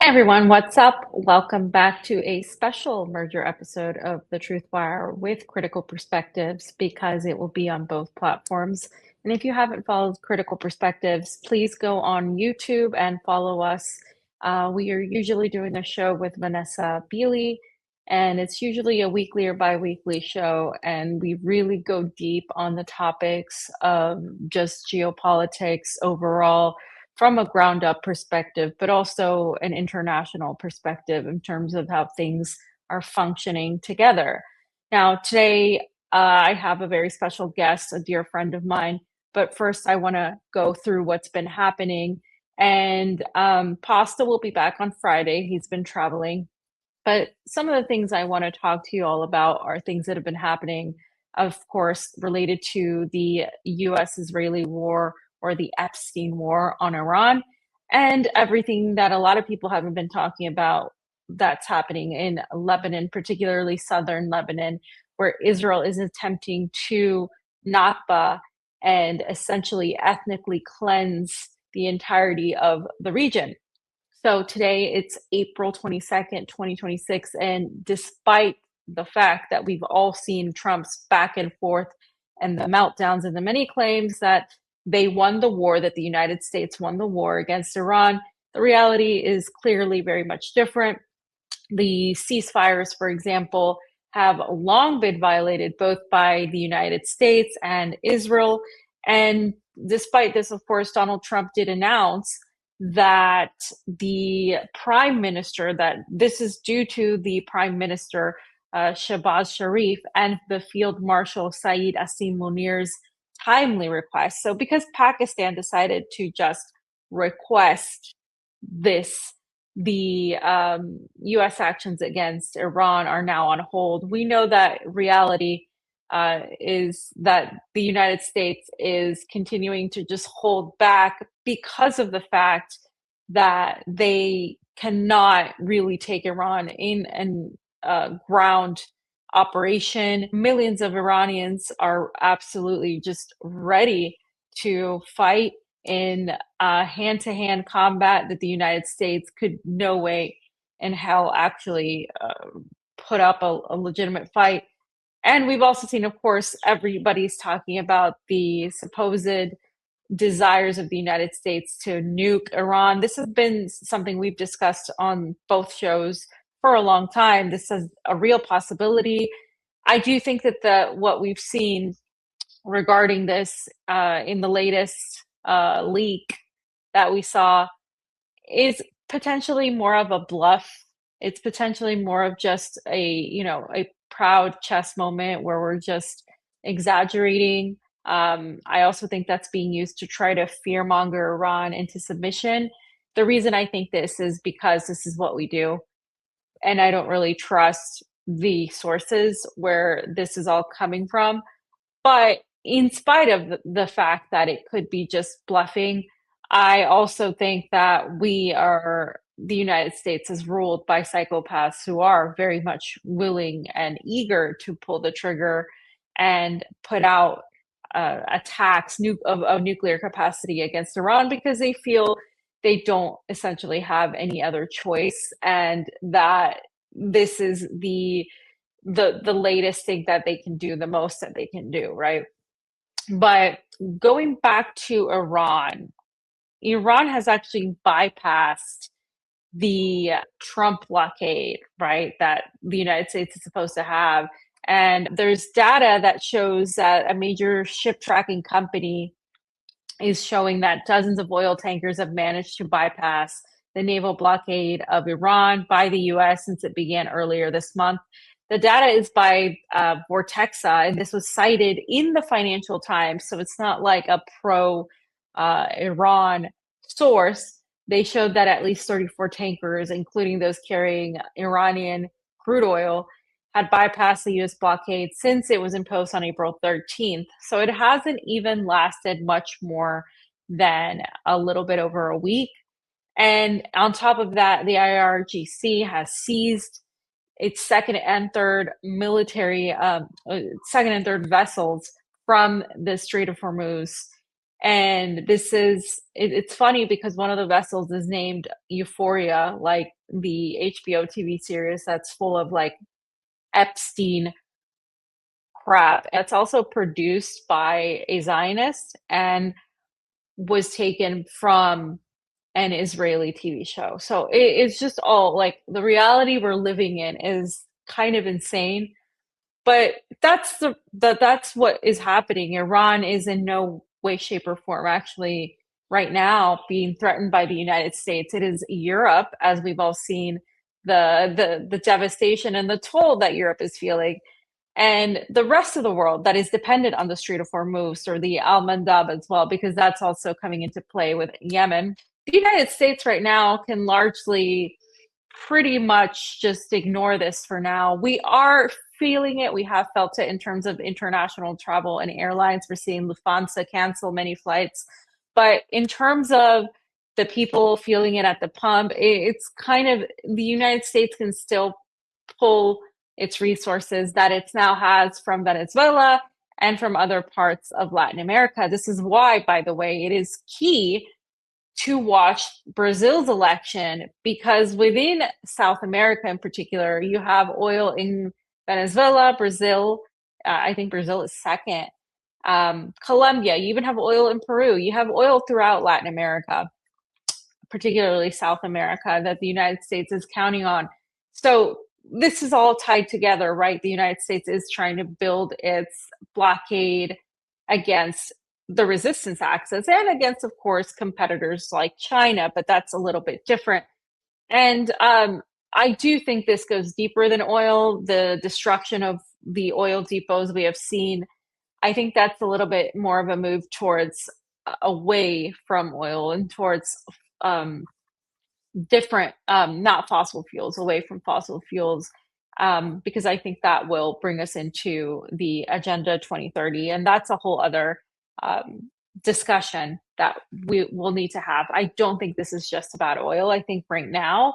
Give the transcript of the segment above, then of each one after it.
Hi everyone, what's up? Welcome back to a special merger episode of The Truth Wire with Critical Perspectives because it will be on both platforms. And if you haven't followed Critical Perspectives, please go on YouTube and follow us. We are usually doing a show with Vanessa, and it's usually a weekly or bi-weekly show. And we really go deep on the topics of just geopolitics overall from a ground up perspective, but also an international perspective in terms of how things are functioning together. Now, today I have a very special guest, a dear friend of mine. But first, I want to go through what's been happening. And Pasta will be back on Friday. He's been traveling. But some of the things I want to talk to you all about are things that have been happening, of course, related to the US Israeli war or the Epstein war on Iran, and everything that a lot of people haven't been talking about that's happening in Lebanon, particularly southern Lebanon, where Israel is attempting to Nakba and essentially ethnically cleanse the entirety of the region. So today it's April 22nd, 2026. And despite the fact that we've all seen Trump's back and forth and the meltdowns and the many claims that they won the war, that the United States won the war against Iran, the reality is clearly very much different. The ceasefires, for example, have long been violated both by the United States and Israel. And despite this, of course, Donald Trump did announce that the prime minister, that this is due to the prime minister, Shahbaz Sharif, and the field marshal, Saeed Asim Munir's timely request. So because Pakistan decided to just request this, the U.S. actions against Iran are now on hold. We know that reality is that the United States is continuing to just hold back because of the fact that they cannot really take Iran in an ground operation. Millions of Iranians are absolutely just ready to fight in hand-to-hand combat that the United States could no way in hell actually put up a legitimate fight. And we've also seen, of course, everybody's talking about the supposed desires of the United States to nuke Iran. This has been something we've discussed on both shows for a long time. This is a real possibility. I do think that what we've seen regarding this in the latest leak that we saw is potentially more of a bluff. It's potentially more of just a proud chess moment where we're just exaggerating. I also think that's being used to try to fearmonger Iran into submission. The reason I think this is because this is what we do, and I don't really trust the sources where this is all coming from. But in spite of the fact that it could be just bluffing, I also think that the United States is ruled by psychopaths who are very much willing and eager to pull the trigger and put out attacks of nuclear capacity against Iran because they feel they don't essentially have any other choice, and that this is the latest thing that they can do, the most that they can do, right? But going back to Iran, Iran has actually bypassed the Trump blockade, right, that the United States is supposed to have. And there's data that shows that a major ship tracking company is showing that dozens of oil tankers have managed to bypass the naval blockade of Iran by the US since it began earlier this month. The data is by Vortexa, and this was cited in the Financial Times, so it's not like a pro Iran source. They showed that at least 34 tankers, including those carrying Iranian crude oil, had bypassed the US blockade since it was imposed on April 13th. So it hasn't even lasted much more than a little bit over a week. And on top of that, the IRGC has seized its second and third vessels from the Strait of Hormuz. And it's funny because one of the vessels is named Euphoria, like the HBO TV series that's full of like Epstein crap. It's also produced by a Zionist and was taken from an Israeli TV show. So it's just all like the reality we're living in is kind of insane. But that's what is happening. Iran is in no way, shape, or form actually right now being threatened by the United States. It is Europe, as we've all seen, the devastation and the toll that Europe is feeling, and the rest of the world that is dependent on the Strait of Hormuz or the Al Mandab as well, because that's also coming into play with Yemen. The United States right now can largely pretty much just ignore this for now. We are feeling it. We have felt it in terms of international travel and airlines. We're seeing Lufthansa cancel many flights. But in terms of the people feeling it at the pump, it's kind of the United States can still pull its resources that it now has from Venezuela and from other parts of Latin America. This is why, by the way, it is key to watch Brazil's election, because within South America in particular, you have oil in Venezuela, Brazil. I think Brazil is second. Colombia, you even have oil in Peru. You have oil throughout Latin America, particularly South America, that the United States is counting on. So this is all tied together, right? The United States is trying to build its blockade against the resistance axis and against, of course, competitors like China, but that's a little bit different. And I do think this goes deeper than oil. The destruction of the oil depots we have seen, I think that's a little bit more of a move towards away from oil and towards different, not fossil fuels, away from fossil fuels, because I think that will bring us into the Agenda 2030. And that's a whole other discussion that we will need to have. I don't think this is just about oil. I think right now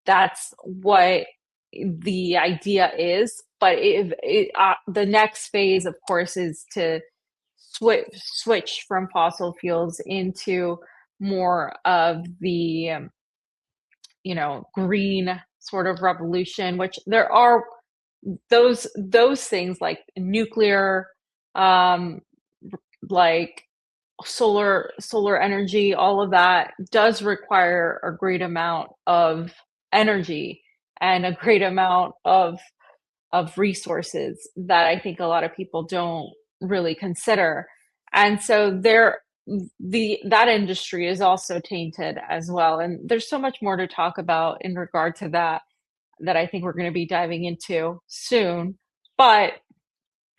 that's what the idea is. But the next phase, of course, is to switch from fossil fuels into more of the green sort of revolution, which there are those things like nuclear, like solar energy, all of that does require a great amount of energy and a great amount of resources that I think a lot of people don't really consider. And so that industry is also tainted as well. And there's so much more to talk about in regard to that I think we're going to be diving into soon. But,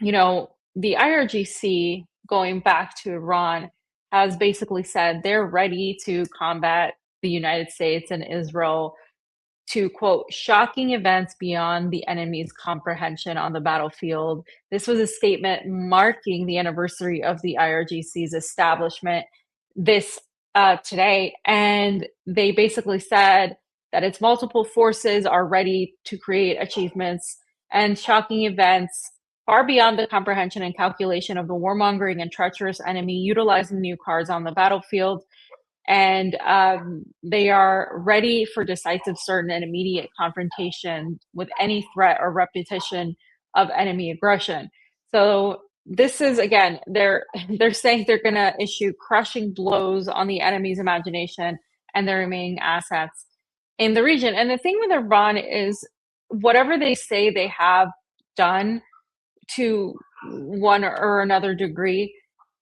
the IRGC, going back to Iran, has basically said they're ready to combat the United States and Israel to, quote, shocking events beyond the enemy's comprehension on the battlefield. This was a statement marking the anniversary of the IRGC's establishment today. And they basically said that its multiple forces are ready to create achievements and shocking events far beyond the comprehension and calculation of the warmongering and treacherous enemy utilizing new cards on the battlefield. And they are ready for decisive, certain, and immediate confrontation with any threat or repetition of enemy aggression. So this is, again, they're saying they're going to issue crushing blows on the enemy's imagination and their remaining assets in the region. And the thing with Iran is whatever they say they have done to one or another degree,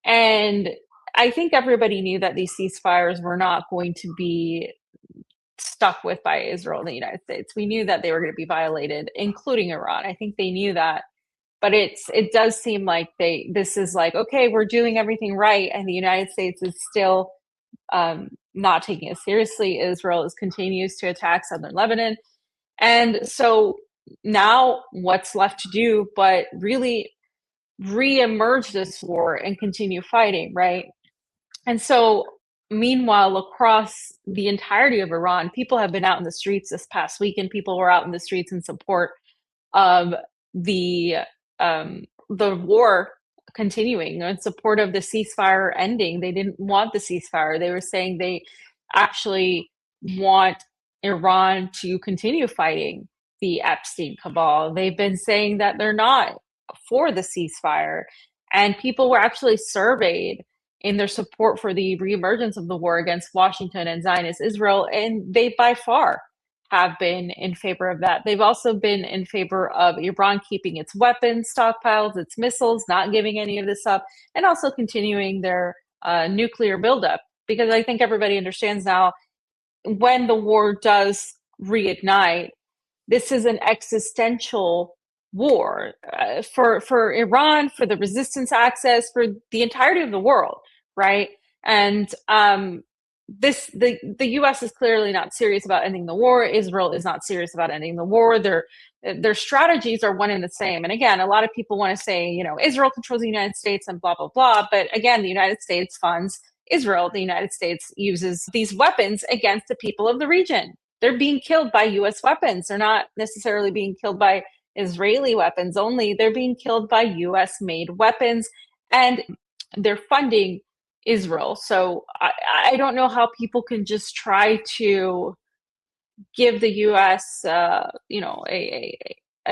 and I think everybody knew that these ceasefires were not going to be stuck with by Israel and the United States. We knew that they were going to be violated, including Iran. I think they knew that. But it does seem like this is like, okay, we're doing everything right, and the United States is still not taking it seriously. Israel continues to attack southern Lebanon. And so now what's left to do but really re-emerge this war and continue fighting, right? And so, meanwhile, across the entirety of Iran, people have been out in the streets this past week, and people were out in the streets in support of the war continuing in support of the ceasefire ending. They didn't want the ceasefire. They were saying they actually want Iran to continue fighting the Epstein cabal. They've been saying that they're not for the ceasefire. And people were actually surveyed in their support for the reemergence of the war against Washington and Zionist Israel, and they by far have been in favor of that. They've also been in favor of Iran keeping its weapons stockpiles, its missiles, not giving any of this up, and also continuing their nuclear buildup. Because I think everybody understands now, when the war does reignite, this is an existential war for Iran, for the resistance axis, for the entirety of the world, right? And the U.S. is clearly not serious about ending the war. Israel is not serious about ending the war. Their strategies are one and the same. And again, a lot of people want to say, you know, Israel controls the United States and blah, blah, blah. But again, the United States funds Israel. The United States uses these weapons against the people of the region. They're being killed by U.S. weapons. They're not necessarily being killed by Israeli weapons only. They're being killed by U.S.-made weapons, and they're funding Israel. So I don't know how people can just try to give the U.S. An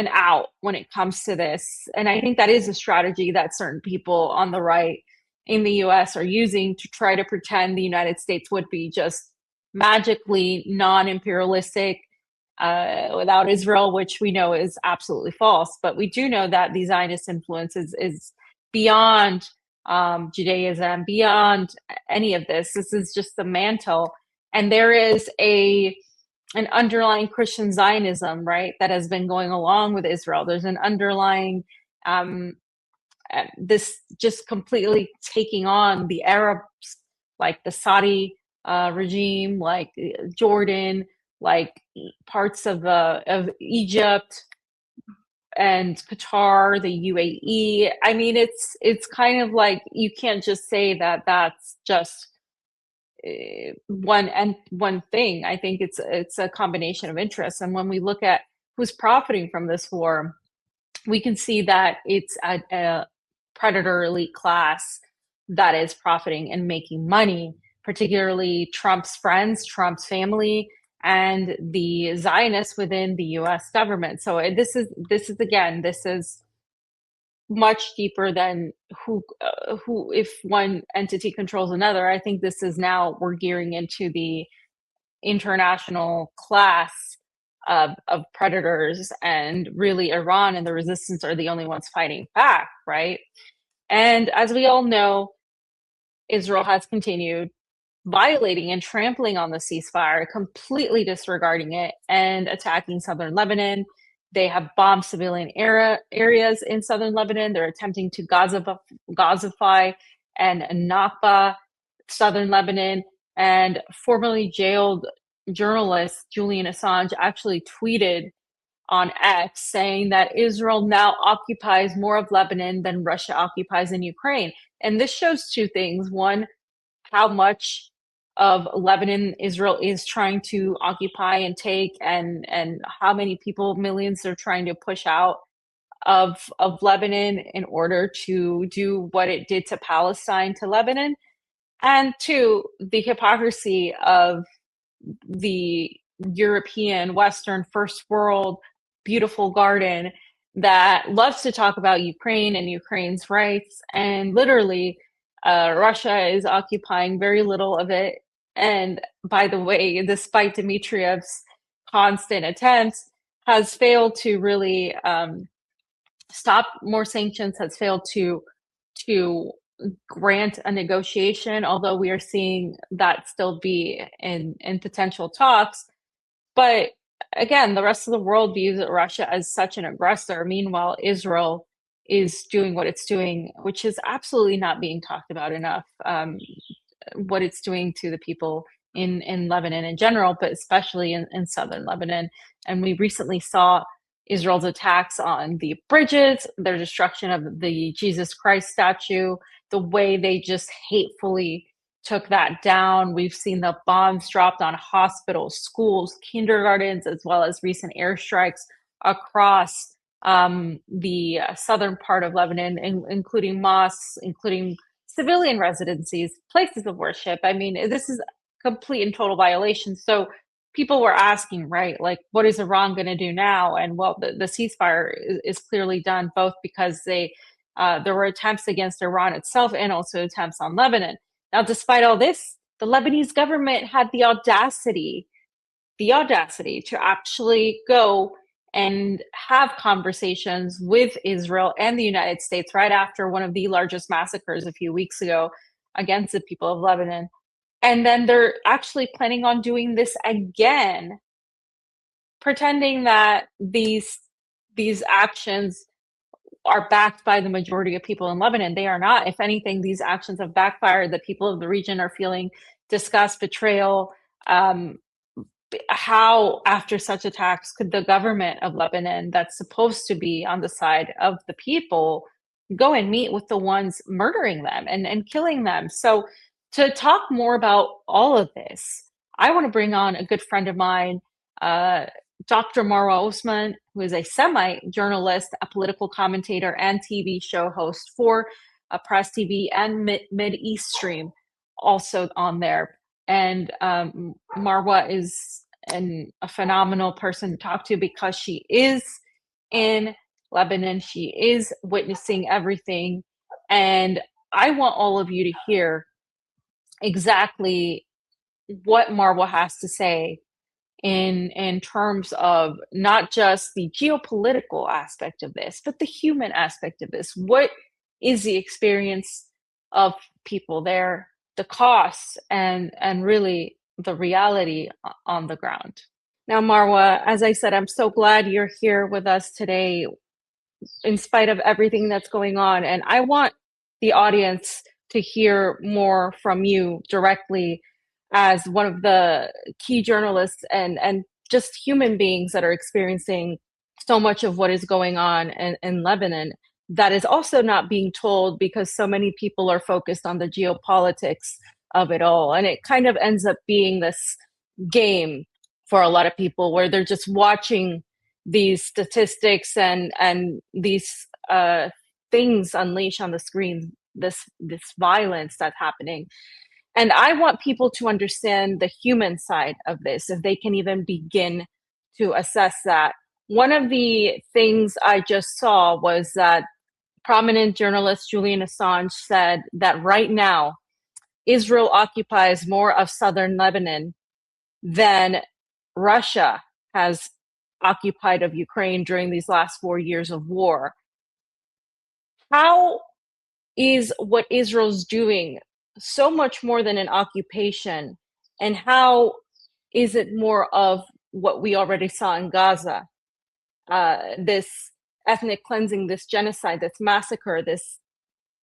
out when it comes to this. And I think that is a strategy that certain people on the right in the U.S. are using to try to pretend the United States would be just magically non-imperialistic without Israel, which we know is absolutely false. But we do know that the Zionist influence is beyond Judaism, beyond any of this. This is just the mantle. And there is an underlying Christian Zionism, right, that has been going along with Israel. There's an underlying this just completely taking on the Arabs, like the Saudi regime, like Jordan, like parts of Egypt and Qatar, the UAE. I mean, it's kind of like you can't just say that that's just one thing. I think it's a combination of interests. And when we look at who's profiting from this war, we can see that it's a predator elite class that is profiting and making money, particularly Trump's friends, Trump's family, and the Zionists within the U.S. government. So this is much deeper than who if one entity controls another. I think this is now we're gearing into the international class of predators, and really Iran and the resistance are the only ones fighting back, right? And as we all know, Israel has continued violating and trampling on the ceasefire, completely disregarding it and attacking southern Lebanon. They have bombed civilian areas in southern Lebanon. They're attempting to Gazify and Nakba, southern Lebanon. And formerly jailed journalist Julian Assange actually tweeted on X saying that Israel now occupies more of Lebanon than Russia occupies in Ukraine. And this shows two things. One, how much of Lebanon Israel is trying to occupy and take, and how many people, millions, they're trying to push out of Lebanon in order to do what it did to Palestine to Lebanon. And two, the hypocrisy of the European, Western, first world, beautiful garden that loves to talk about Ukraine and Ukraine's rights. And literally, Russia is occupying very little of it. And by the way, despite Dmitriev's constant attempts, has failed to really stop more sanctions, has failed to grant a negotiation, although we are seeing that still be in potential talks. But again, the rest of the world views Russia as such an aggressor. Meanwhile, Israel is doing what it's doing, which is absolutely not being talked about enough. What it's doing to the people in Lebanon in general, but especially in southern Lebanon. And we recently saw Israel's attacks on the bridges, their destruction of the Jesus Christ statue, the way they just hatefully took that down. We've seen the bombs dropped on hospitals, schools, kindergartens, as well as recent airstrikes across the southern part of Lebanon, including mosques, including civilian residencies, places of worship. I mean, this is complete and total violation. So people were asking, right, like, what is Iran going to do now? And well, the ceasefire is clearly done, both because there were attempts against Iran itself and also attempts on Lebanon. Now, despite all this, the Lebanese government had the audacity to actually go and have conversations with Israel and the United States right after one of the largest massacres a few weeks ago against the people of Lebanon. And then they're actually planning on doing this again, pretending that these actions are backed by the majority of people in Lebanon. They are not. If anything, these actions have backfired. The people of the region are feeling disgust, betrayal. How, after such attacks, could the government of Lebanon, that's supposed to be on the side of the people, go and meet with the ones murdering them and killing them? So to talk more about all of this, I want to bring on a good friend of mine, Dr. Marwa Osman, who is a Semite journalist, a political commentator, and TV show host for Press TV and Mid East Stream, also on there. And Marwa is a phenomenal person to talk to because she is in Lebanon. She is witnessing everything. And I want all of you to hear exactly what Marwa has to say in terms of not just the geopolitical aspect of this, but the human aspect of this. What is the experience of people there, the costs, and really the reality on the ground? Now, Marwa, as I said, I'm so glad you're here with us today, in spite of everything that's going on. And I want the audience to hear more from you directly as one of the key journalists and just human beings that are experiencing so much of what is going on in Lebanon that is also not being told because so many people are focused on the geopolitics of it all. And it kind of ends up being this game for a lot of people where they're just watching these statistics and these things unleash on the screen, this violence that's happening. And I want people to understand the human side of this, if they can even begin to assess that. One of the things I just saw was that prominent journalist Julian Assange said that right now, Israel occupies more of southern Lebanon than Russia has occupied of Ukraine during these last 4 years of war. How is what Israel's doing so much more than an occupation, and how is it more of what we already saw in Gaza, this ethnic cleansing, this genocide, this massacre, this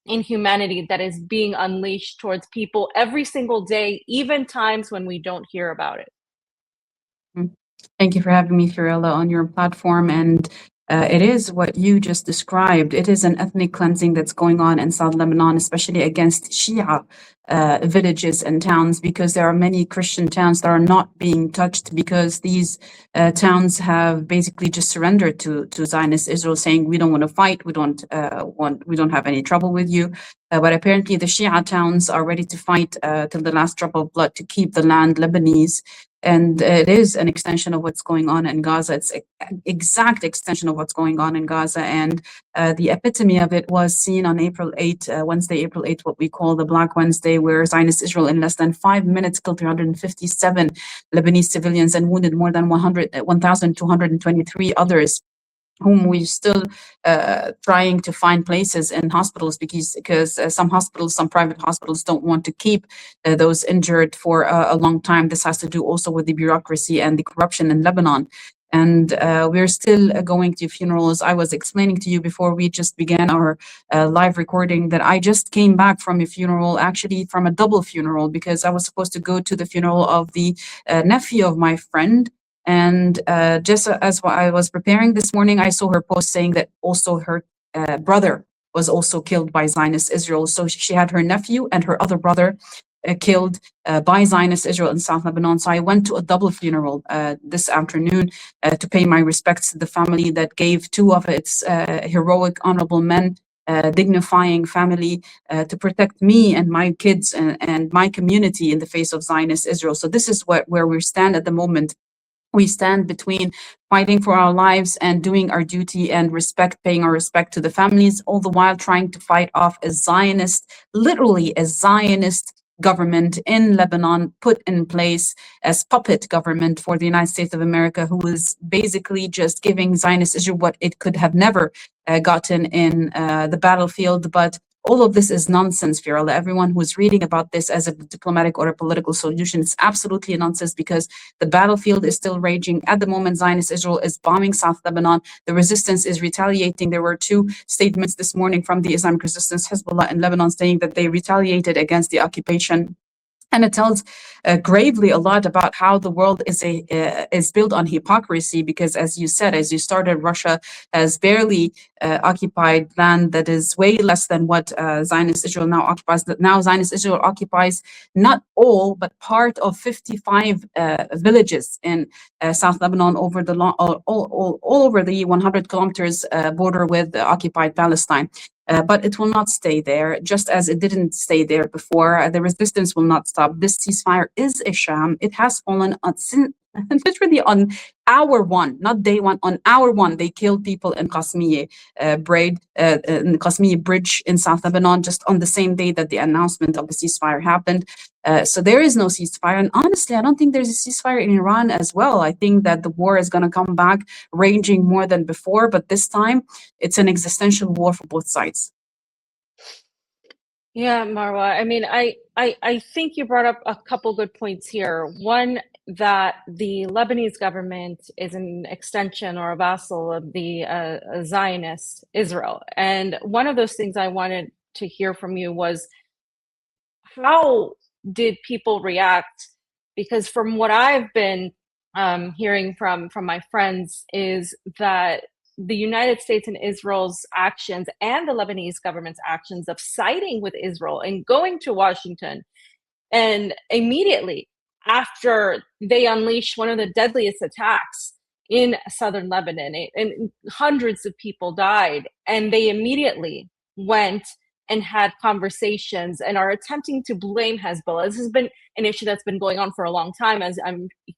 inhumanity that is being unleashed towards people every single day, even times when we don't hear about it? Thank you for having me, Fiorella, on your platform. And it is what you just described. It is an ethnic cleansing that's going on in South Lebanon, especially against Shia villages and towns, because there are many Christian towns that are not being touched because these towns have basically just surrendered to Zionist Israel, saying we don't want to fight, we don't have any trouble with you. But apparently the Shia towns are ready to fight till the last drop of blood to keep the land Lebanese. And it is an extension of what's going on in Gaza. It's an exact extension of what's going on in Gaza. And the epitome of it was seen on April 8, Wednesday, April 8, what we call the Black Wednesday, where Zionist Israel in less than 5 minutes killed 357 Lebanese civilians and wounded more than 1,223 others, whom we're still trying to find places in hospitals because some hospitals, some private hospitals, don't want to keep those injured for a long time. This has to do also with the bureaucracy and the corruption in Lebanon. And we're still going to funerals. I was explaining to you before we just began our live recording that I just came back from a funeral, actually from a double funeral, because I was supposed to go to the funeral of the nephew of my friend. And just as I was preparing this morning, I saw her post saying that also her brother was also killed by Zionist Israel. So she had her nephew and her other brother killed by Zionist Israel in South Lebanon. So I went to a double funeral this afternoon to pay my respects to the family that gave two of its heroic, honorable men, dignifying family to protect me and my kids and my community in the face of Zionist Israel. So this is where we stand at the moment. We stand between fighting for our lives and doing our duty and paying our respect to the families, all the while trying to fight off a Zionist, literally a Zionist government in Lebanon, put in place as puppet government for the United States of America, who is basically just giving Zionist Israel what it could have never gotten in the battlefield. But all of this is nonsense, Fiorella. Everyone who is reading about this as a diplomatic or a political solution, it's absolutely nonsense, because the battlefield is still raging. At the moment, Zionist Israel is bombing South Lebanon. The resistance is retaliating. There were two statements this morning from the Islamic Resistance Hezbollah in Lebanon saying that they retaliated against the occupation. And it tells gravely a lot about how the world is built on hypocrisy, because as you said, as you started, Russia has barely occupied land that is way less than what Zionist Israel now occupies. Now Zionist Israel occupies not all, but part of 55 villages in South Lebanon over the all over the 100 kilometers border with occupied Palestine. But it will not stay there, just as it didn't stay there before. The resistance will not stop. This ceasefire is a sham. It has fallen on literally on hour one, not day one. On hour one, they killed people in Qasmiye Bridge in South Lebanon, just on the same day that the announcement of the ceasefire happened. So there is no ceasefire. And honestly, I don't think there's a ceasefire in Iran as well. I think that the war is going to come back raging more than before, but this time it's an existential war for both sides. Yeah, Marwa. I mean, I think you brought up a couple good points here. One, that the Lebanese government is an extension or a vassal of the Zionist Israel. And one of those things I wanted to hear from you was, how did people react? Because from what I've been hearing from my friends is that the United States and Israel's actions and the Lebanese government's actions of siding with Israel and going to Washington, and immediately after they unleashed one of the deadliest attacks in southern Lebanon, and hundreds of people died, and they immediately went and had conversations and are attempting to blame Hezbollah. This has been an issue that's been going on for a long time, as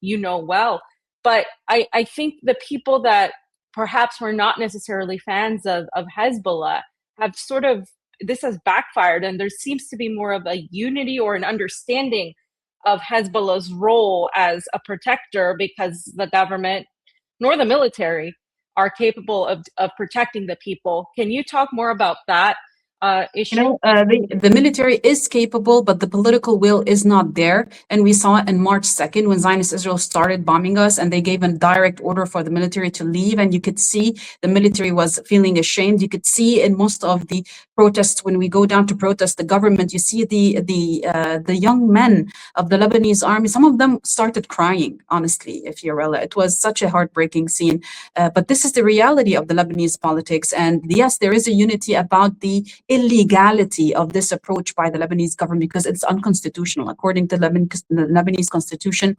you know well. But I think the people that perhaps were not necessarily fans of Hezbollah have sort of, this has backfired, and there seems to be more of a unity or an understanding of Hezbollah's role as a protector, because the government nor the military are capable of protecting the people. Can you talk more about that issue? The military is capable, but the political will is not there. And we saw it in March 2nd when Zionist Israel started bombing us, and they gave a direct order for the military to leave. And you could see the military was feeling ashamed. You could see in most of the protests, when we go down to protest the government, you see the young men of the Lebanese army. Some of them started crying, honestly, Fiorella. It was such a heartbreaking scene. But this is the reality of the Lebanese politics. And yes, there is a unity about the illegality of this approach by the Lebanese government, because it's unconstitutional. According to the Lebanese constitution,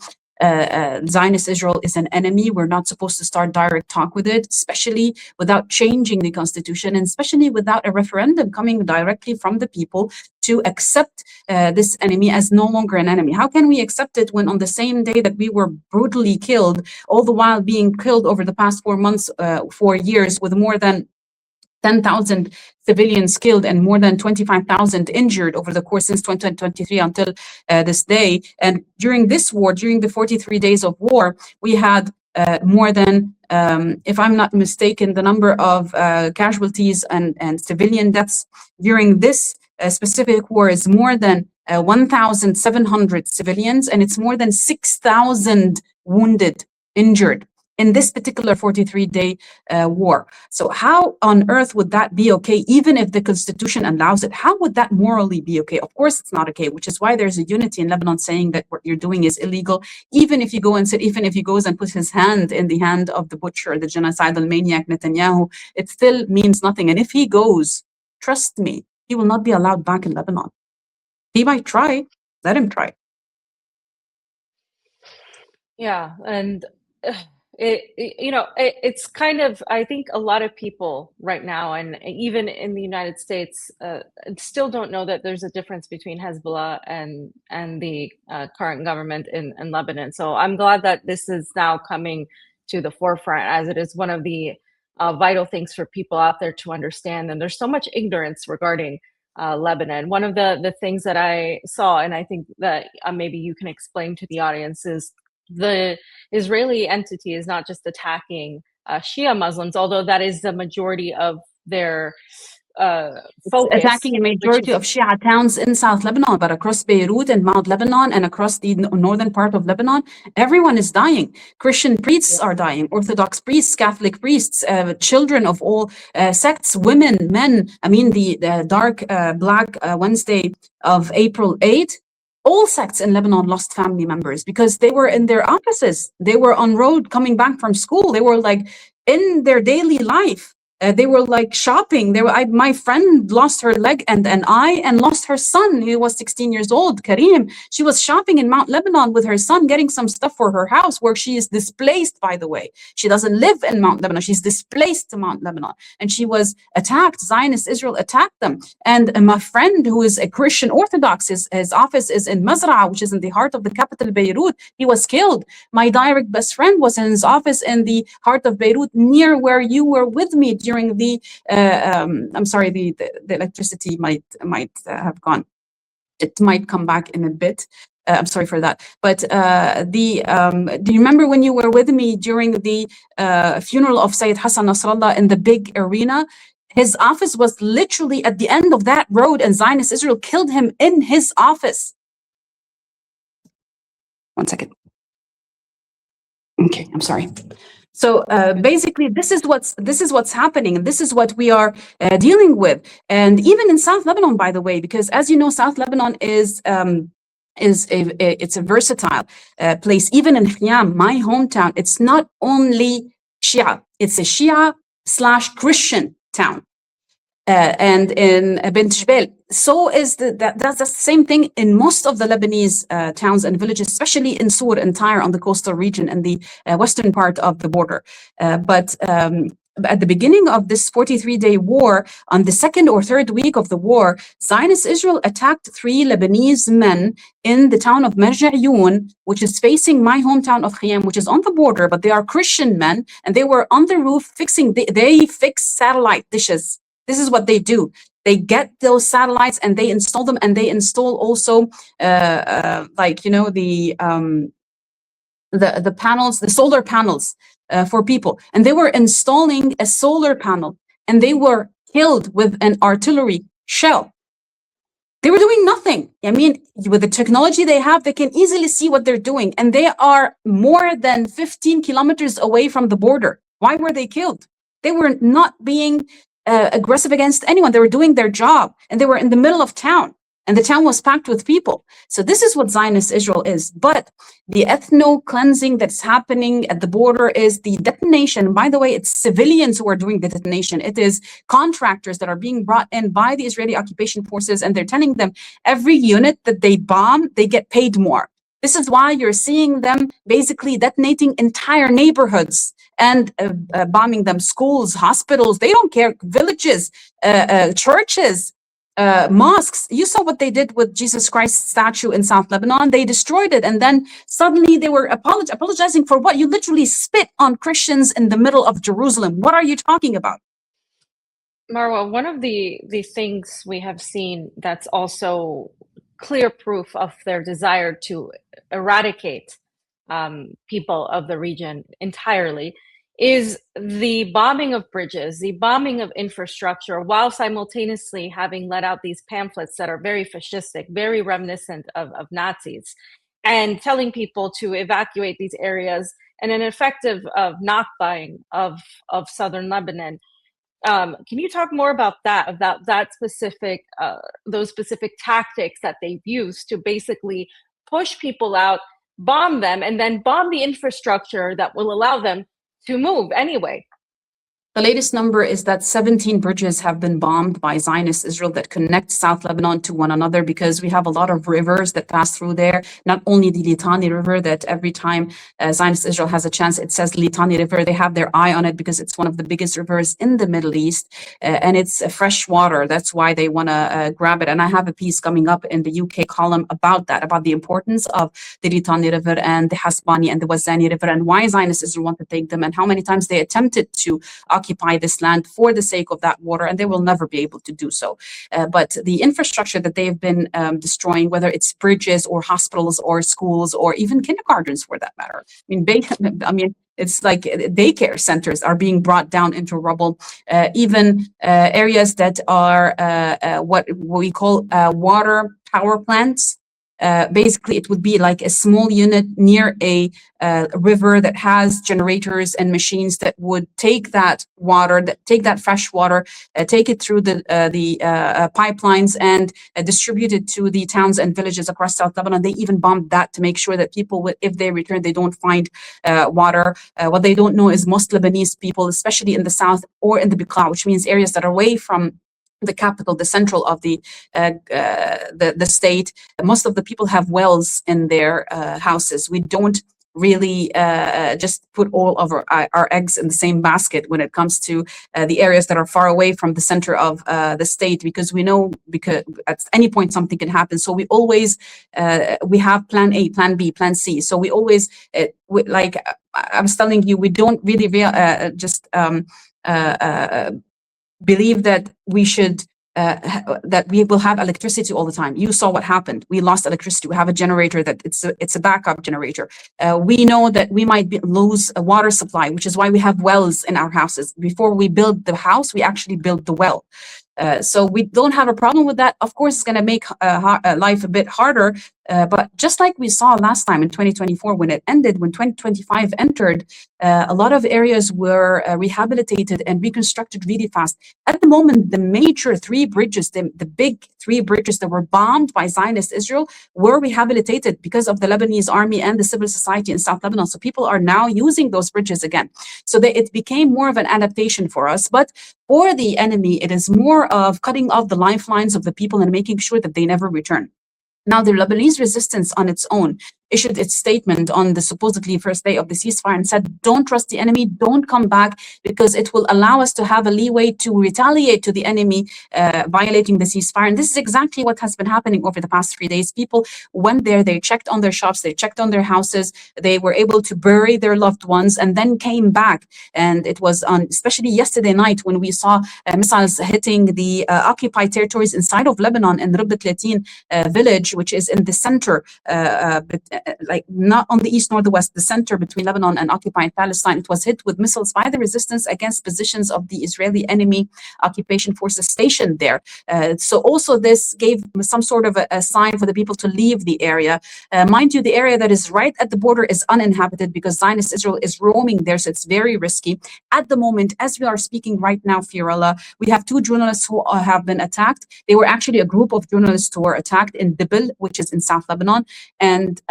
Zionist Israel is an enemy. We're not supposed to start direct talk with it, especially without changing the constitution, and especially without a referendum coming directly from the people to accept this enemy as no longer an enemy. How can we accept it when on the same day that we were brutally killed, all the while being killed over the past 4 years, with more than 10,000 civilians killed and more than 25,000 injured over the course since 2023 until this day. And during this war, during the 43 days of war, we had more than, if I'm not mistaken, the number of casualties and civilian deaths during this specific war is more than 1,700 civilians, and it's more than 6,000 wounded, injured, in this particular 43-day war. So how on earth would that be okay, even if the constitution allows it? How would that morally be okay? Of course it's not okay, which is why there's a unity in Lebanon saying that what you're doing is illegal. Even if you go and even if he goes and puts his hand in the hand of the butcher, the genocidal maniac Netanyahu, it still means nothing. And if he goes, trust me, he will not be allowed back in Lebanon. He might try. Let him try. Yeah, and it's kind of, I think a lot of people right now, and even in the United States, still don't know that there's a difference between Hezbollah and the current government in Lebanon. So I'm glad that this is now coming to the forefront, as it is one of the vital things for people out there to understand. And there's so much ignorance regarding Lebanon. One of the things that I saw, and I think that maybe you can explain to the audience, is the Israeli entity is not just attacking Shia Muslims, although that is the majority of their focus. Attacking a majority of Shia towns in South Lebanon, but across Beirut and Mount Lebanon and across the northern part of Lebanon, everyone is dying. Christian priests are dying, Orthodox priests, Catholic priests, children of all sects, women, men. I mean, the dark Black Wednesday of April 8, all sects in Lebanon lost family members because they were in their offices. They were on road coming back from school. They were like in their daily life. They were like shopping. My friend lost her leg and an eye and lost her son. He was 16 years old, Karim. She was shopping in Mount Lebanon with her son, getting some stuff for her house, where she is displaced, by the way. She doesn't live in Mount Lebanon. She's displaced to Mount Lebanon. And she was attacked. Zionist Israel attacked them. And my friend, who is a Christian Orthodox, his office is in Mazraa, which is in the heart of the capital, Beirut. He was killed. My direct best friend was in his office in the heart of Beirut, near where you were with me during the I'm sorry, the electricity might have gone. It might come back in a bit. I'm sorry for that. But do you remember when you were with me during the funeral of Sayyid Hassan Nasrallah in the big arena? His office was literally at the end of that road, and Zionist Israel killed him in his office. One second. Okay, I'm sorry. So basically, this is what's happening, and this is what we are dealing with. And even in South Lebanon, by the way, because as you know, South Lebanon is it's a versatile place. Even in Khiam, my hometown, it's not only Shia; it's a Shia/Christian town. And in Bint Jbeil, so is that's the same thing in most of the Lebanese towns and villages, especially in Sur and Tyre on the coastal region and the western part of the border. But at the beginning of this 43-day war, on the second or third week of the war, Zionist Israel attacked 3 Lebanese men in the town of Marja Ayoun, which is facing my hometown of Khiam, which is on the border, but they are Christian men, and they were on the roof fixing, they fix satellite dishes. This is what they do. They get those satellites and they install them, and they install also, like, you know, the panels, the solar panels for people. And they were installing a solar panel, and they were killed with an artillery shell. They were doing nothing. I mean, with the technology they have, they can easily see what they're doing, and they are more than 15 kilometers away from the border. Why were they killed? They were not being aggressive against anyone. They were doing their job, and they were in the middle of town, and the town was packed with people. So this is what Zionist Israel is. But the ethno-cleansing that's happening at the border is the detonation. By the way, it's civilians who are doing the detonation. It is contractors that are being brought in by the Israeli occupation forces, and they're telling them every unit that they bomb, they get paid more. This is why you're seeing them basically detonating entire neighborhoods and bombing them, schools, hospitals, they don't care, villages, churches, mosques. You saw what they did with Jesus Christ statue in South Lebanon. They destroyed it, and then suddenly they were apologizing for what? You literally spit on Christians in the middle of Jerusalem. What are you talking about? Marwa, one of the things we have seen that's also clear proof of their desire to eradicate people of the region entirely is the bombing of bridges, the bombing of infrastructure, while simultaneously having let out these pamphlets that are very fascistic, very reminiscent of Nazis, and telling people to evacuate these areas, and an effective Nakba of southern Lebanon. Can you talk more about that specific, those specific tactics that they've used to basically push people out, bomb them, and then bomb the infrastructure that will allow them to move anyway? The latest number is that 17 bridges have been bombed by Zionist Israel that connect South Lebanon to one another, because we have a lot of rivers that pass through there. Not only the Litani River, that every time Zionist Israel has a chance, it says Litani River. They have their eye on it because it's one of the biggest rivers in the Middle East, and it's fresh water. That's why they want to grab it. And I have a piece coming up in the UK column about that, about the importance of the Litani River and the Hasbani and the Wazani River, and why Zionist Israel want to take them, and how many times they attempted to occupy this land for the sake of that water, and they will never be able to do so. But the infrastructure that they've been destroying, whether it's bridges or hospitals or schools or even kindergartens for that matter. I mean, it's like daycare centers are being brought down into rubble. Even areas that are what we call water power plants. Basically, it would be like a small unit near a river that has generators and machines that would take that water, take that fresh water, take it through the pipelines and distribute it to the towns and villages across South Lebanon. They even bombed that to make sure that people, if they return, they don't find water. What they don't know is most Lebanese people, especially in the south or in the Bekaa, which means areas that are away from the capital, the central of the state. Most of the people have wells in their houses. We don't really just put all of our eggs in the same basket when it comes to the areas that are far away from the center of the state, because we know because at any point something can happen. So we always we have plan A, plan B, plan C. So we always like I was telling you, we don't really believe that we should that we will have electricity all the time. You saw what happened. We lost electricity. We have a generator that it's a backup generator. We know that we might lose a water supply, which is why we have wells in our houses. Before we build the house, we actually build the well. So we don't have a problem with that. Of course, it's going to make life a bit harder. But just like we saw last time in 2024, when it ended, when 2025 entered, a lot of areas were rehabilitated and reconstructed really fast. At the moment, the major three bridges, the big three bridges that were bombed by Zionist Israel, were rehabilitated because of the Lebanese army and the civil society in South Lebanon. So people are now using those bridges again. So it became more of an adaptation for us. But for the enemy, it is more of cutting off the lifelines of the people and making sure that they never return. Now, the Lebanese resistance on its own issued its statement on the supposedly first day of the ceasefire and said, don't trust the enemy, don't come back, because it will allow us to have a leeway to retaliate to the enemy violating the ceasefire. And this is exactly what has been happening over the past 3 days. People went there, they checked on their shops, they checked on their houses, they were able to bury their loved ones and then came back. And it was on, especially yesterday night, when we saw missiles hitting the occupied territories inside of Lebanon in Ribet Latin village, which is in the center, like not on the east nor the west, the center between Lebanon and occupied Palestine. It was hit with missiles by the resistance against positions of the Israeli enemy occupation forces stationed there. So also this gave some sort of a sign for the people to leave the area. Mind you, the area that is right at the border is uninhabited because Zionist Israel is roaming there, so it's very risky. At the moment, as we are speaking right now, Fiorella, we have 2 journalists who have been attacked. They were actually a group of journalists who were attacked in Dibil, which is in South Lebanon, and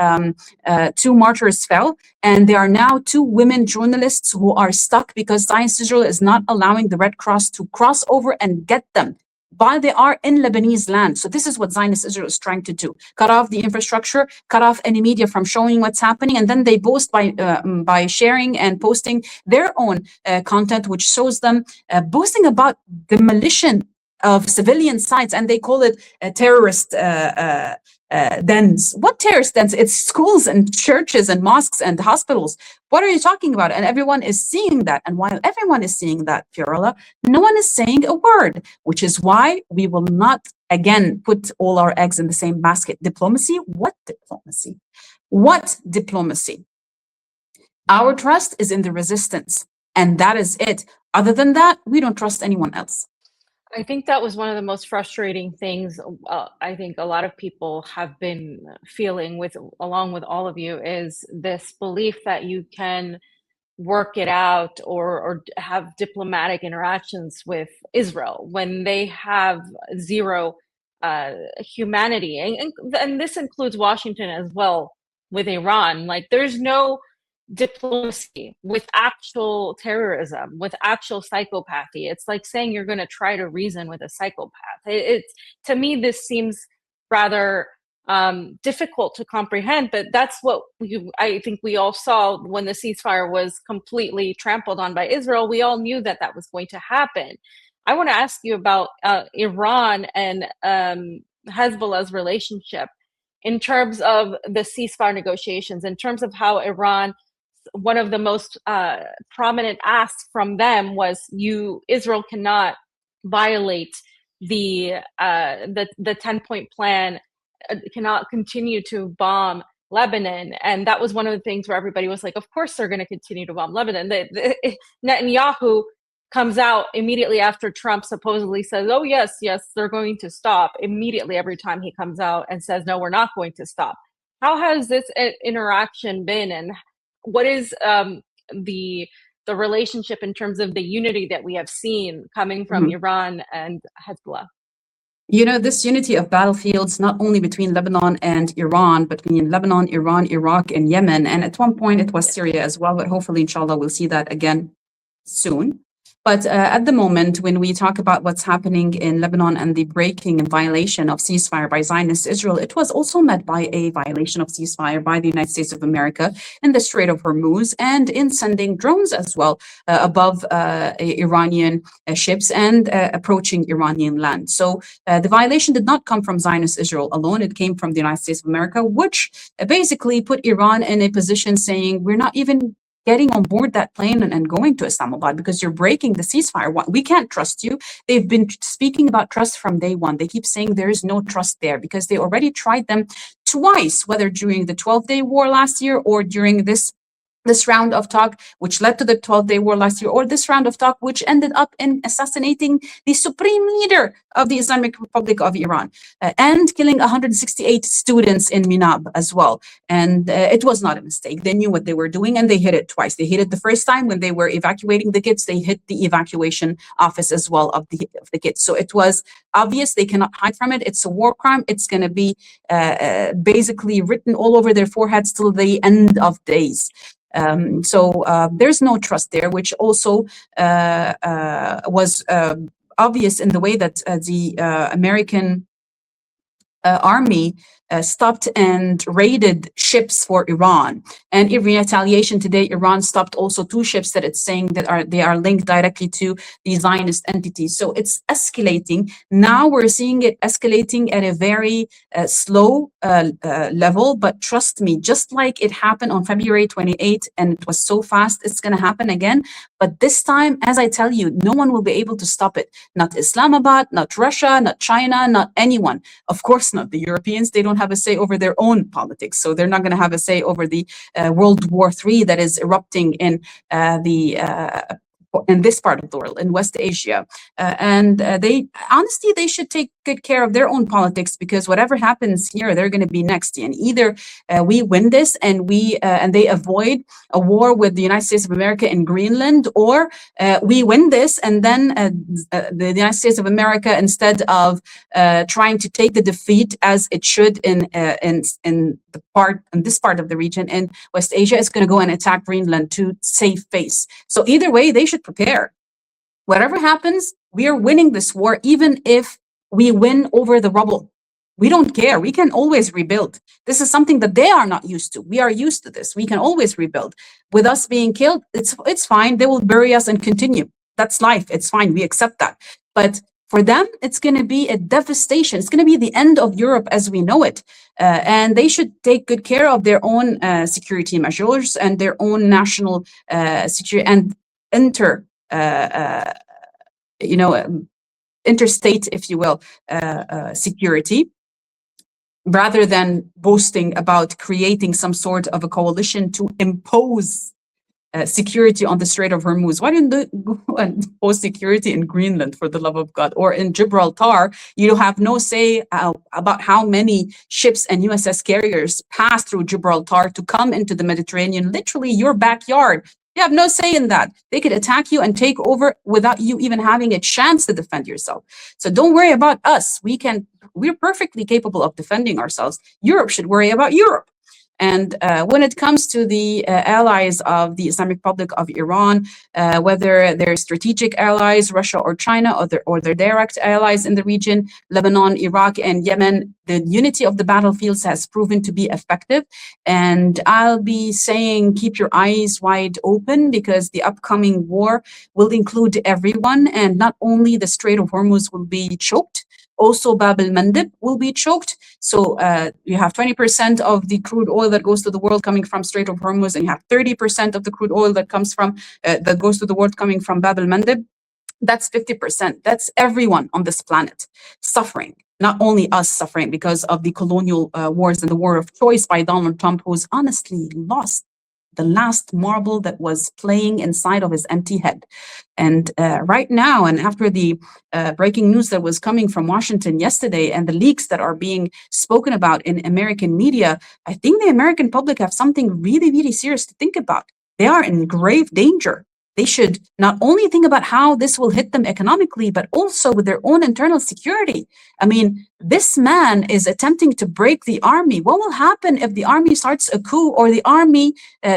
2 martyrs fell, and there are now 2 women journalists who are stuck because Zionist Israel is not allowing the Red Cross to cross over and get them while they are in Lebanese land. So this is what Zionist Israel is trying to do: cut off the infrastructure, cut off any media from showing what's happening, and then they boast by sharing and posting their own content, which shows them boasting about demolition of civilian sites, and they call it terrorist dens. What terrorist dens? It's schools and churches and mosques and hospitals. What are you talking about? And everyone is seeing that. And while everyone is seeing that, Fiorella, no one is saying a word, which is why we will not again put all our eggs in the same basket. Diplomacy? What diplomacy? What diplomacy? Our trust is in the resistance, and that is it. Other than that, we don't trust anyone else. I think that was one of the most frustrating things I think a lot of people have been feeling with, along with all of you, is this belief that you can work it out or have diplomatic interactions with Israel when they have zero humanity. And this includes Washington as well with Iran. Like, there's no diplomacy, with actual terrorism, with actual psychopathy. It's like saying you're going to try to reason with a psychopath. It's, to me, this seems rather difficult to comprehend, but that's what I think we all saw when the ceasefire was completely trampled on by Israel. We all knew that that was going to happen. I want to ask you about Iran and Hezbollah's relationship in terms of the ceasefire negotiations, in terms of how Iran, one of the most prominent asks from them was Israel cannot violate the 10-point plan, cannot continue to bomb Lebanon. And that was one of the things where everybody was like, of course they're going to continue to bomb Lebanon. Netanyahu comes out immediately after Trump supposedly says, oh, yes, they're going to stop. Immediately every time he comes out and says, no, we're not going to stop. How has this interaction been, and what is the relationship in terms of the unity that we have seen coming from Iran and Hezbollah? You know, this unity of battlefields, not only between Lebanon and Iran, but between Lebanon, Iran, Iraq, and Yemen. And at one point it was Syria as well, but hopefully, inshallah, we'll see that again soon. But at the moment, when we talk about what's happening in Lebanon and the breaking and violation of ceasefire by Zionist Israel, it was also met by a violation of ceasefire by the United States of America in the Strait of Hormuz, and in sending drones as well above Iranian ships and approaching Iranian land. So the violation did not come from Zionist Israel alone. It came from the United States of America, which basically put Iran in a position saying, we're not even getting on board that plane and going to Islamabad because you're breaking the ceasefire. We can't trust you. They've been speaking about trust from day one. They keep saying there is no trust there because they already tried them twice, whether during the 12-day war last year or during this round of talk, which led to the 12-day war last year, or this round of talk, which ended up in assassinating the supreme leader of the Islamic Republic of Iran, and killing 168 students in Minab as well. And it was not a mistake. They knew what they were doing, and they hit it twice. They hit it the first time when they were evacuating the kids. They hit the evacuation office as well of the kids. So it was obvious. They cannot hide from it. It's a war crime. It's going to be basically written all over their foreheads till the end of days. So there's no trust there, which also was obvious in the way that the American army stopped and raided ships for Iran. And in retaliation today, Iran stopped also 2 ships that it's saying that they are linked directly to the Zionist entities. So it's escalating. Now we're seeing it escalating at a very slow level. But trust me, just like it happened on February 28th, and it was so fast, it's going to happen again. But this time, as I tell you, no one will be able to stop it. Not Islamabad, not Russia, not China, not anyone. Of course not the Europeans. They don't have a say over their own politics. So they're not going to have a say over the World War III that is erupting in in this part of the world, in West Asia. And they honestly, they should take good care of their own politics, because whatever happens here, they're going to be next. And either we win this and they avoid a war with the United States of America in Greenland, or we win this and then the United States of America, instead of trying to take the defeat as it should in this part of the region in West Asia, is going to go and attack Greenland to save face. So either way, they should prepare. Whatever happens, we are winning this war, even if we win over the rubble. We don't care. We can always rebuild. This is something that they are not used to. We are used to this. We can always rebuild. With us being killed, it's fine. They will bury us and continue. That's life. It's fine. We accept that. But for them, it's going to be a devastation. It's going to be the end of Europe as we know it. And they should take good care of their own security measures and their own national security and interstate, if you will, security, rather than boasting about creating some sort of a coalition to impose security on the Strait of Hormuz. Why didn't they go and impose security in Greenland, for the love of God? Or in Gibraltar, you have no say about how many ships and USS carriers pass through Gibraltar to come into the Mediterranean, literally your backyard. You have no say in that. They could attack you and take over without you even having a chance to defend yourself. So don't worry about us. We're perfectly capable of defending ourselves. Europe should worry about Europe. And when it comes to the allies of the Islamic Republic of Iran, whether they're strategic allies, Russia or China, or their direct allies in the region, Lebanon, Iraq, and Yemen, the unity of the battlefields has proven to be effective. And I'll be saying, keep your eyes wide open, because the upcoming war will include everyone, and not only the Strait of Hormuz will be choked, also Bab al-Mandeb will be choked. So you have 20% of the crude oil that goes to the world coming from Strait of Hormuz, and you have 30% of the crude oil that comes from that goes to the world coming from Bab al-Mandeb. That's 50%. That's everyone on this planet suffering. Not only us suffering because of the colonial wars and the war of choice by Donald Trump, who's honestly lost the last marble that was playing inside of his empty head. And right now, and after the breaking news that was coming from Washington yesterday and the leaks that are being spoken about in American media, I think the American public have something really, really serious to think about. They are in grave danger. They should not only think about how this will hit them economically, but also with their own internal security. I mean, this man is attempting to break the army. What will happen if the army starts a coup, or the army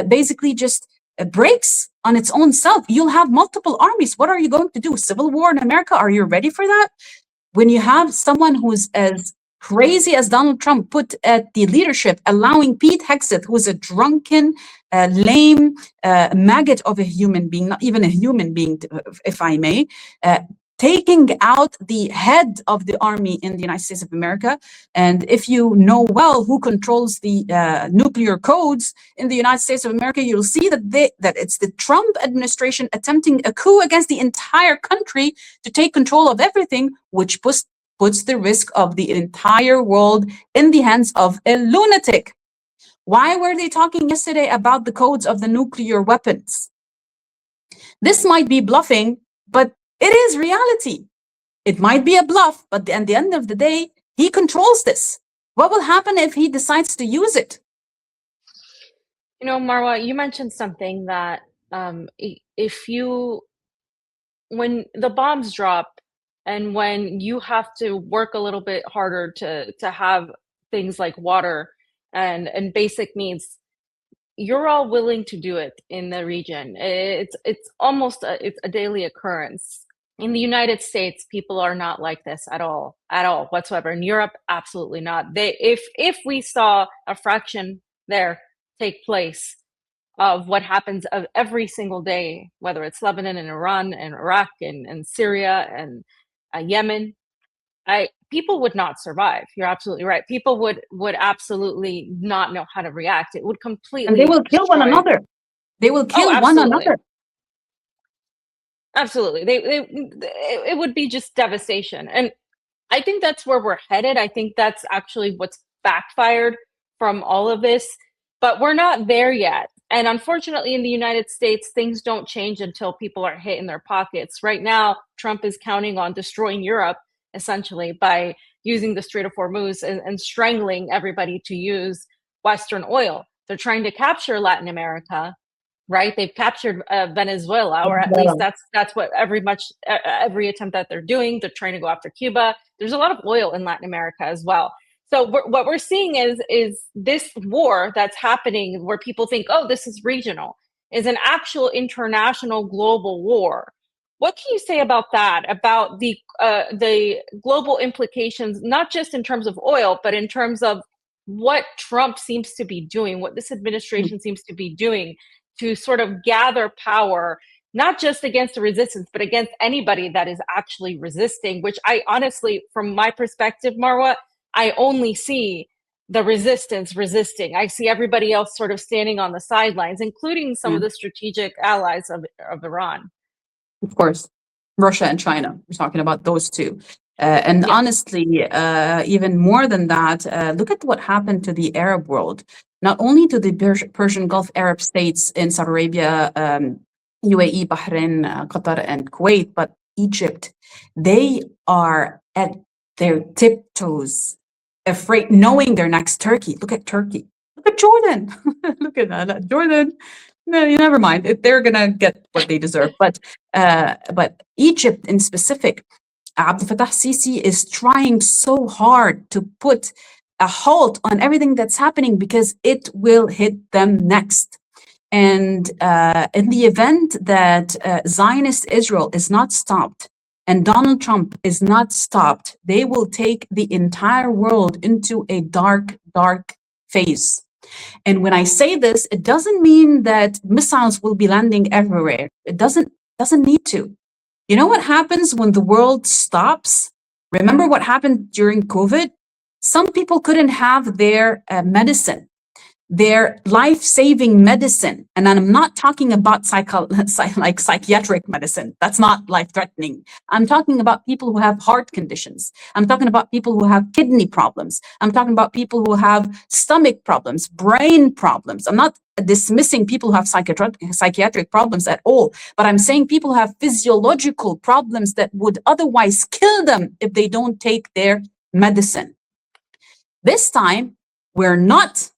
basically just breaks on its own self? You'll have multiple armies. What are you going to do? Civil war in America? Are you ready for that? When you have someone who's as crazy as Donald Trump put at the leadership, allowing Pete Hegseth, who's a drunken, lame maggot of a human being, not even a human being, if I may, taking out the head of the army in the United States of America. And if you know well who controls the nuclear codes in the United States of America, you'll see that it's the Trump administration attempting a coup against the entire country to take control of everything, which puts the risk of the entire world in the hands of a lunatic. Why were they talking yesterday about the codes of the nuclear weapons? This might be bluffing, but it is reality. It might be a bluff, but at the end of the day, he controls this. What will happen if he decides to use it? You know, Marwa, you mentioned something that when the bombs drop and when you have to work a little bit harder to have things like water and basic needs, you're all willing to do it in the region. It's almost it's a daily occurrence. In the United States, people are not like this at all whatsoever. In Europe, absolutely not. If we saw a fraction there take place of what happens of every single day, whether it's Lebanon and Iran and Iraq and Syria and Yemen, people would not survive. You're absolutely right. People would absolutely not know how to react. It would completely and they will kill one another. They will kill one another. Absolutely. It would be just devastation. And I think that's where we're headed. I think that's actually what's backfired from all of this, but we're not there yet. And unfortunately, in the United States, things don't change until people are hit in their pockets. Right now, Trump is counting on destroying Europe, essentially, by using the Strait of Hormuz and strangling everybody to use Western oil. They're trying to capture Latin America, right? They've captured Venezuela, or at least that's what every attempt that they're doing. They're trying to go after Cuba. There's a lot of oil in Latin America as well. So what we're seeing is this war that's happening where people think, oh, this is regional, is an actual international global war. What can you say about that, about the global implications, not just in terms of oil, but in terms of what Trump seems to be doing, what this administration seems to be doing to sort of gather power, not just against the resistance, but against anybody that is actually resisting, which I honestly, from my perspective, Marwa, I only see the resistance resisting. I see everybody else sort of standing on the sidelines, including some of the strategic allies of Iran. Of course, Russia and China. We're talking about those two. And honestly, even more than that, look at what happened to the Arab world, not only to the Persian Gulf Arab states in Saudi Arabia, UAE, Bahrain, Qatar, and Kuwait, but Egypt. They are at their tiptoes, afraid, knowing they're next Turkey. Look at Turkey. Look at Jordan. Look at that. Jordan. No, never mind. They're gonna get what they deserve. But Egypt in specific, Abdel Fattah Sisi is trying so hard to put a halt on everything that's happening because it will hit them next. And in the event that Zionist Israel is not stopped and Donald Trump is not stopped, they will take the entire world into a dark, dark phase. And when I say this, it doesn't mean that missiles will be landing everywhere. It doesn't need to. You know what happens when the world stops? Remember what happened during COVID? Some people couldn't have their medicine, their life-saving medicine. And I'm not talking about like psychiatric medicine. That's not life-threatening. I'm talking about people who have heart conditions. I'm talking about people who have kidney problems. I'm talking about people who have stomach problems, brain problems. I'm not dismissing people who have psychiatric problems at all, but I'm saying people who have physiological problems that would otherwise kill them if they don't take their medicine. This time, we're not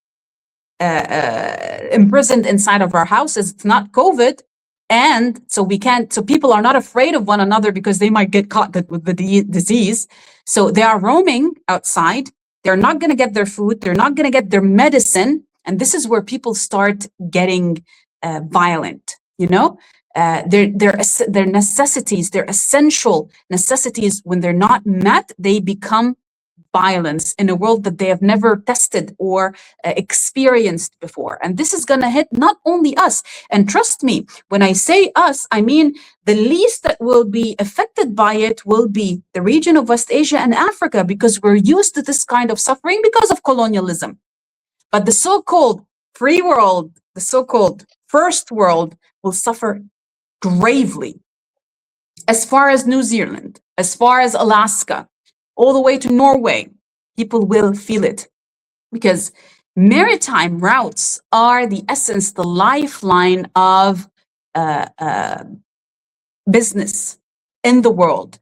imprisoned inside of our houses. It's not COVID. And so people are not afraid of one another because they might get caught with the disease. So they are roaming outside. They're not going to get their food. They're not going to get their medicine. And this is where people start getting violent, you know? Their necessities, their essential necessities, when they're not met, they become violence in a world that they have never tested or experienced before. And this is going to hit not only us. And trust me, when I say us, I mean the least that will be affected by it will be the region of West Asia and Africa, because we're used to this kind of suffering because of colonialism. But the so-called free world, the so-called first world, will suffer gravely. As far as New Zealand, as far as Alaska, all the way to Norway, people will feel it, because maritime routes are the essence, the lifeline of business in the world,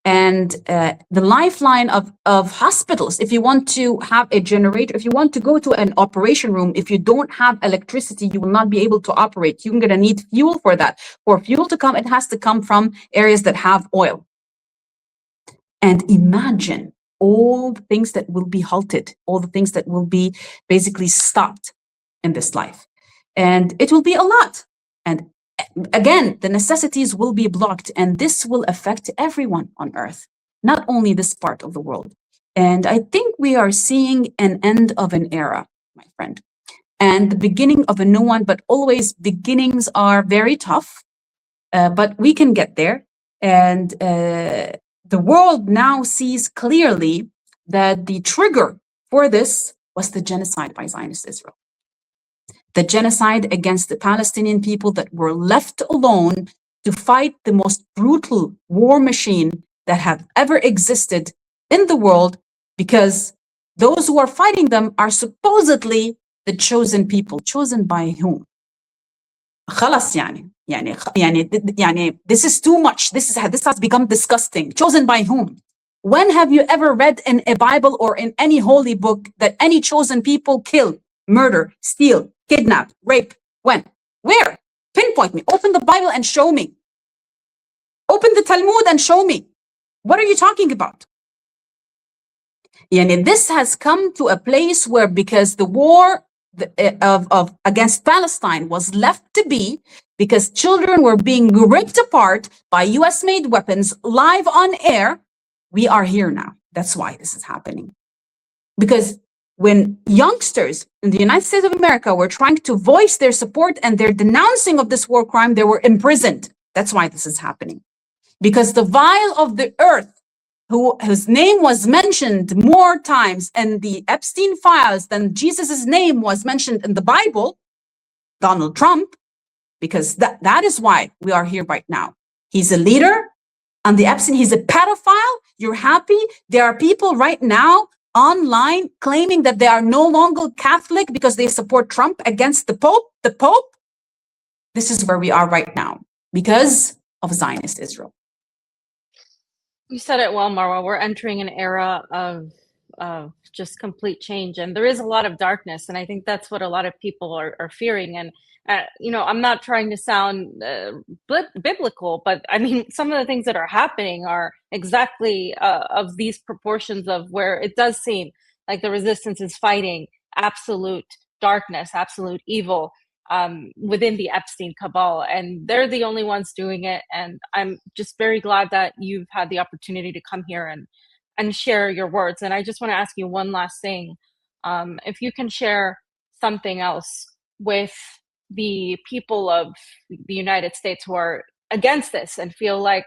and the lifeline of hospitals. If you want to have a generator, if you want to go to an operation room, if you don't have electricity, you will not be able to operate. You're going to need fuel for that. For fuel to come, it has to come from areas that have oil. And imagine all the things that will be halted, all the things that will be basically stopped in this life. And it will be a lot. And again, the necessities will be blocked, and this will affect everyone on Earth, not only this part of the world. And I think we are seeing an end of an era, my friend, and the beginning of a new one. But always beginnings are very tough, but we can get there. And the world now sees clearly that the trigger for this was the genocide by Zionist Israel. The genocide against the Palestinian people that were left alone to fight the most brutal war machine that have ever existed in the world, because those who are fighting them are supposedly the chosen people. Chosen by whom? خلاص يعني this is too much. This has become disgusting. Chosen by whom? When have you ever read in a Bible or in any holy book that any chosen people kill, murder, steal, kidnap, rape? When? Where? Pinpoint me. Open the Bible and show me. Open the Talmud and show me. What are you talking about? Yani this has come to a place where, because the war against Palestine was left to be, because children were being ripped apart by US-made weapons live on air, we are here now. That's why this is happening. Because when youngsters in the United States of America were trying to voice their support and their denouncing of this war crime, they were imprisoned. That's why this is happening. Because the vial of the earth, whose name was mentioned more times in the Epstein files than Jesus's name was mentioned in the Bible, Donald Trump, because that is why we are here right now. He's a leader on the Epstein. He's a pedophile. You're happy. There are people right now online claiming that they are no longer Catholic because they support Trump against the Pope. The Pope. This is where we are right now because of Zionist Israel. You said it well, Marwa. We're entering an era of just complete change, and there is a lot of darkness, and I think that's what a lot of people are fearing. And I'm not trying to sound biblical, but I mean, some of the things that are happening are exactly of these proportions of where it does seem like the resistance is fighting absolute darkness, absolute evil within the Epstein cabal, and they're the only ones doing it. And I'm just very glad that you've had the opportunity to come here and share your words. And I just want to ask you one last thing. If you can share something else with the people of the United States who are against this and feel like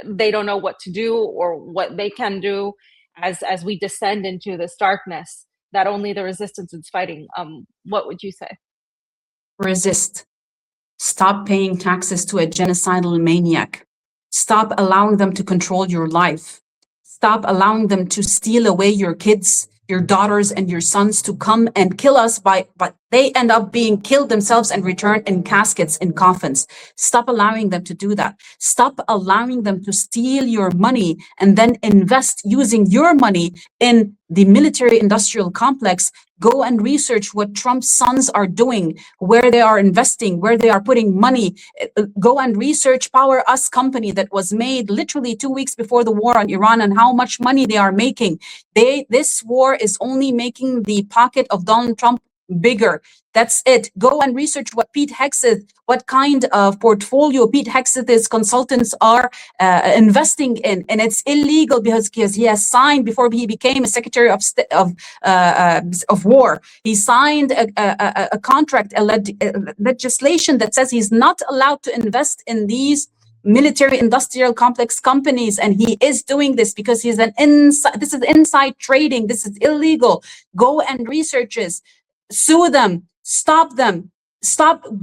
they don't know what to do or what they can do as we descend into this darkness that only the resistance is fighting, what would you say? Resist. Stop paying taxes to a genocidal maniac. Stop allowing them to control your life. Stop allowing them to steal away your kids, your daughters, and your sons, to come and kill us but they end up being killed themselves and return in caskets, in coffins. Stop allowing them to do that. Stop allowing them to steal your money and then invest using your money in the military industrial complex. Go and research what Trump's sons are doing, where they are investing, where they are putting money. Go and research Power Us company that was made literally 2 weeks before the war on Iran, and how much money they are making. This war is only making the pocket of Donald Trump bigger. That's it. Go and research what Pete Hegseth, what kind of portfolio Pete Hegseth's consultants are investing in, and it's illegal because he has signed, before he became a Secretary of War, he signed a contract, a legislation that says he's not allowed to invest in these military industrial complex companies, and he is doing this because he's this is inside trading. This is illegal. Go and research this. Sue them, stop them,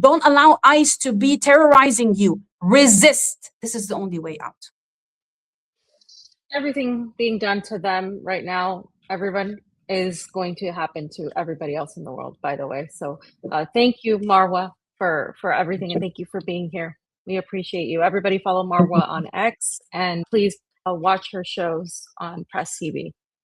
don't allow ICE to be terrorizing you. Resist. This is the only way out. Everything being done to them right now, everyone, is going to happen to everybody else in the world, by the way. So thank you, Marwa, for everything, and thank you for being here. We appreciate you. Everybody follow Marwa on X, and please watch her shows on Press TV.